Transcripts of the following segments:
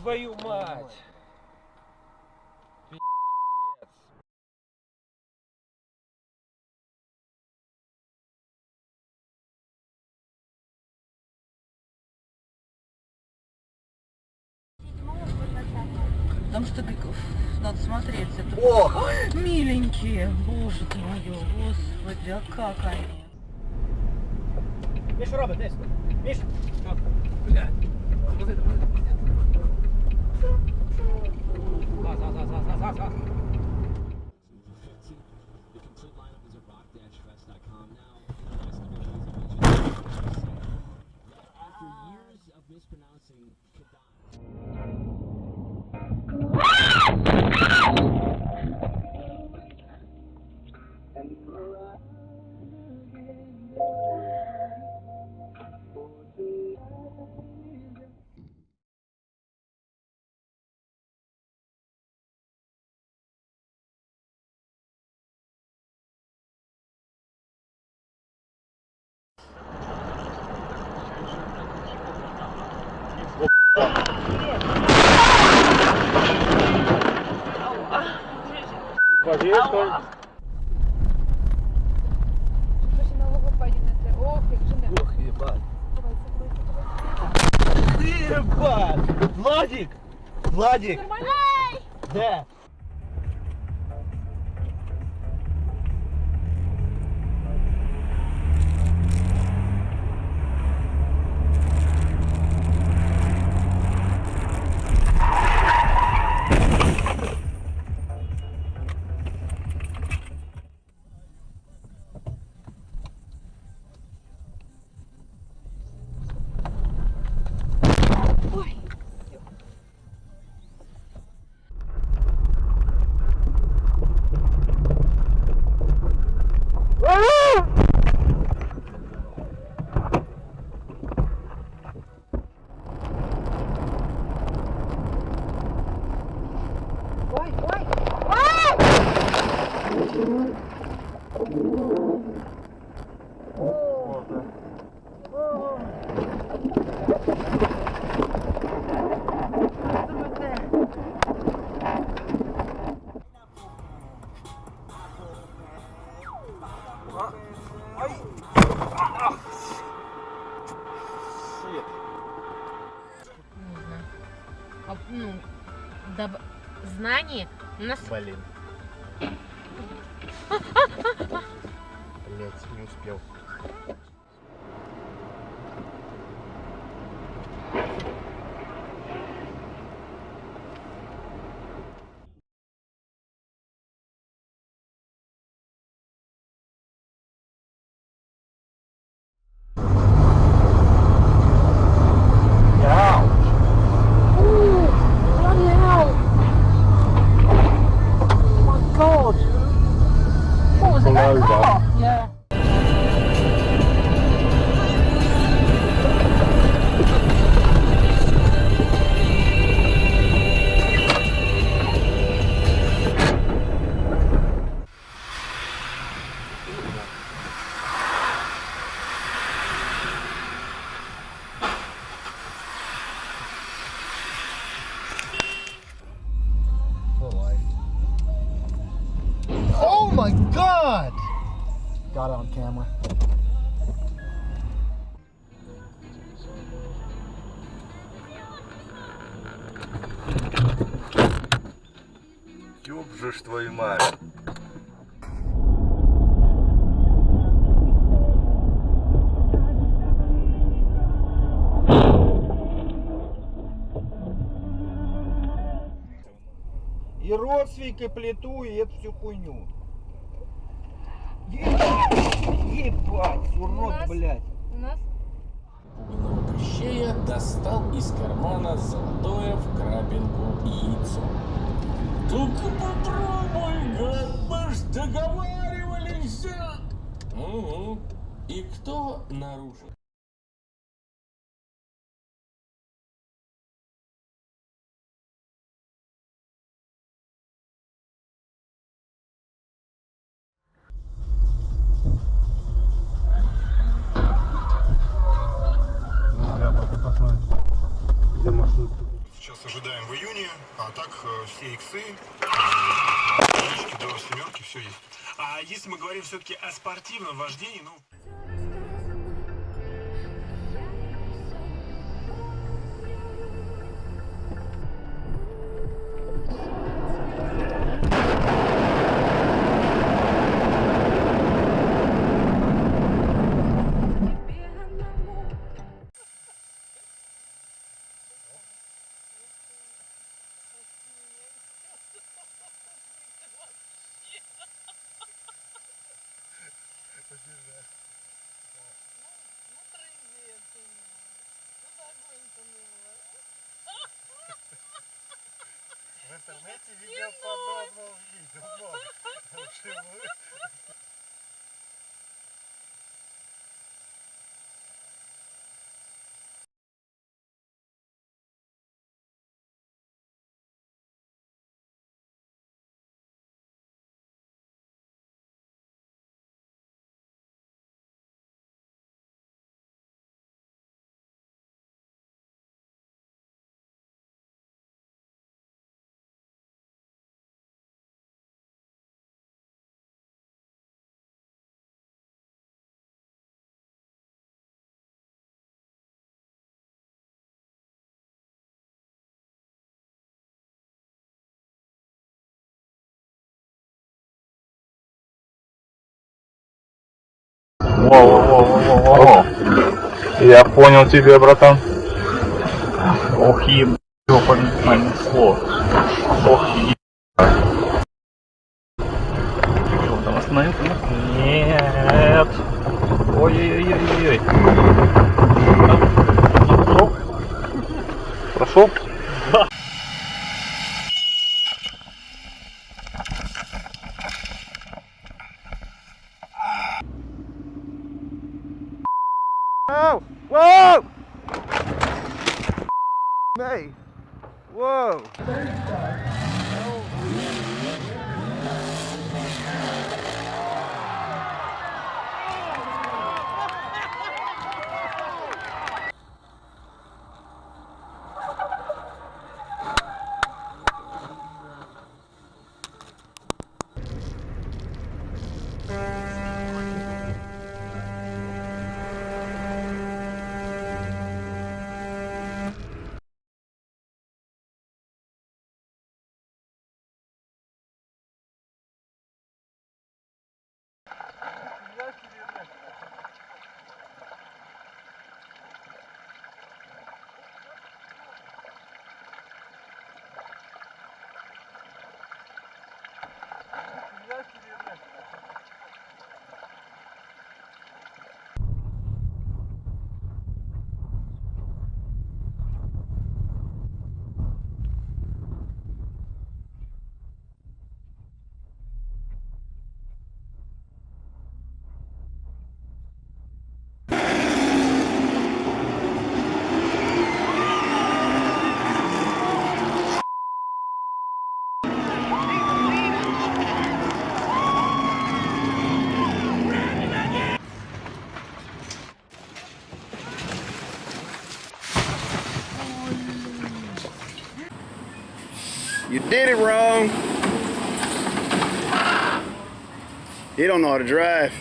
твою мать! Потому что надо смотреть. Это... Ох! Ой, миленькие, боже ты мой, господи, а как они? Миша, Робот, дай сюда. Миша! Блядь! Газ. Ох, ебать. Ебать! Владик! Владик! Да! Ну, знание у нас... Блин. Блять, не успел. Oh my God! Got it on camera. Ёб же ж твою мать. И родственники плиту, и эту всю хуйню. Ебать, урод, блядь. У нас? Пуганого Кощея достал из кармана золотое в крапинку яйцо. Только попробуй, гад, мы ж договаривались. Угу. И кто нарушил? Сейчас ожидаем так все иксы, до семерки, все есть. А если мы говорим все-таки о спортивном вождении, ну... В интернете видео подобного видео много. Вживую. Воу-воу-воу-воу-воу. Я понял тебя, братан. Ох, еб... понесло. Ох, еб... Что, там остановился? Нет. Ой-ой-ой-ой-ой. Прошел? Прошел? Да. Whoa! Whoa! Me! Whoa! You did it wrong. You don't know how to drive.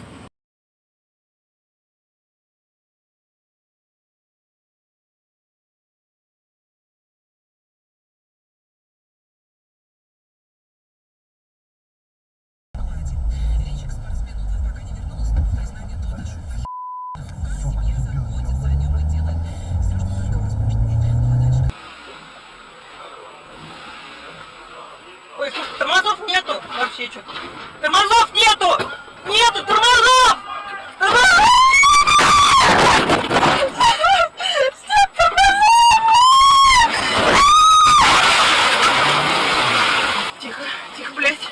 Ой, слушай, тормозов нету вообще что-то. Тормозов нету! Нету тормозов! Тормозов! Стоп, тормозов! Тихо, тихо, блядь.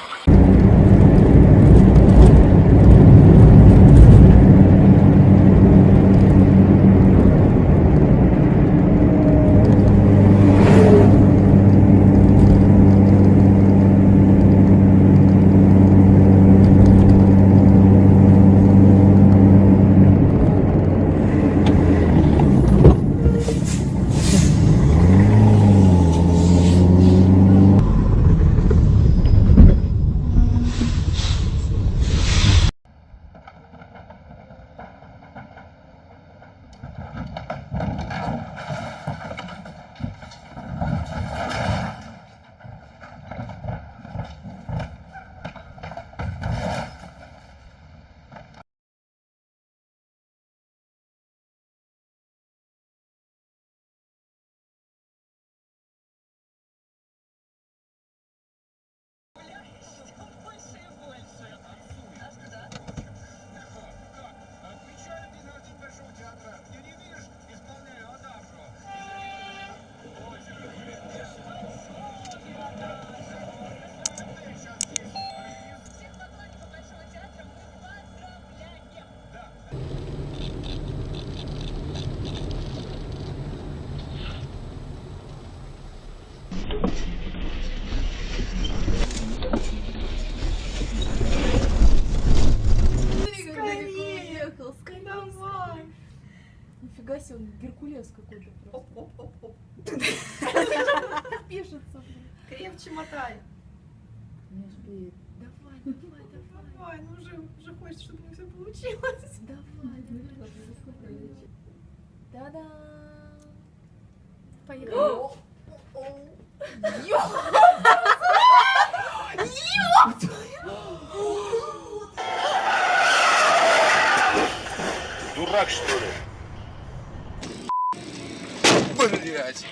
Оп-оп-оп. Пишется, блин. Крепче мотай. Давай. Давай, ну уже хочется, чтобы у меня все получилось. Давай. Та-да! Поехали. Дурак, что ли? Блять.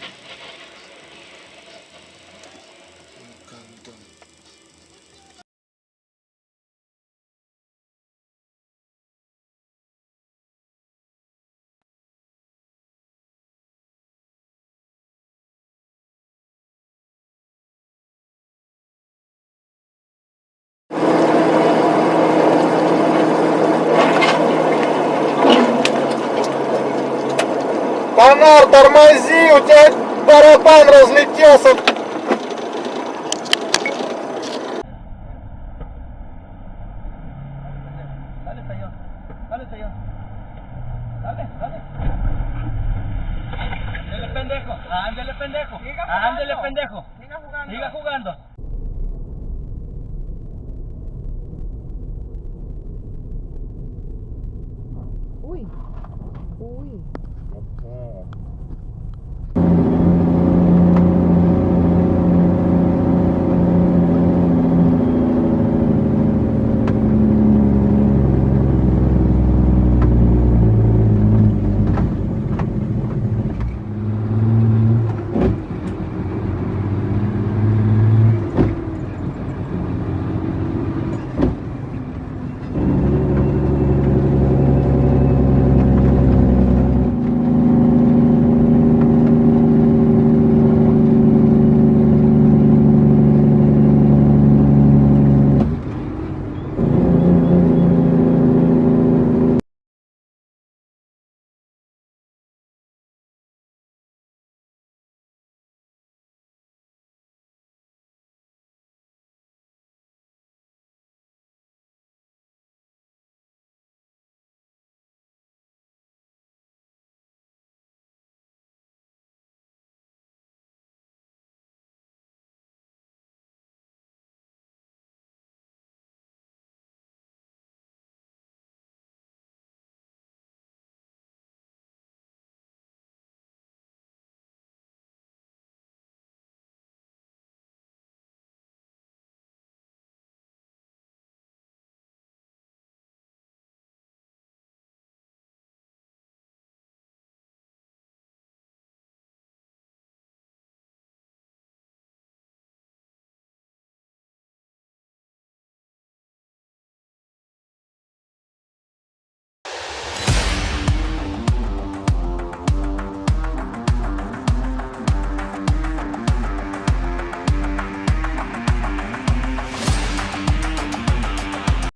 Фонарь, тормози, у тебя барабан разлетелся. Ándale, pendejo. Ándale, pendejo. Siga jugando.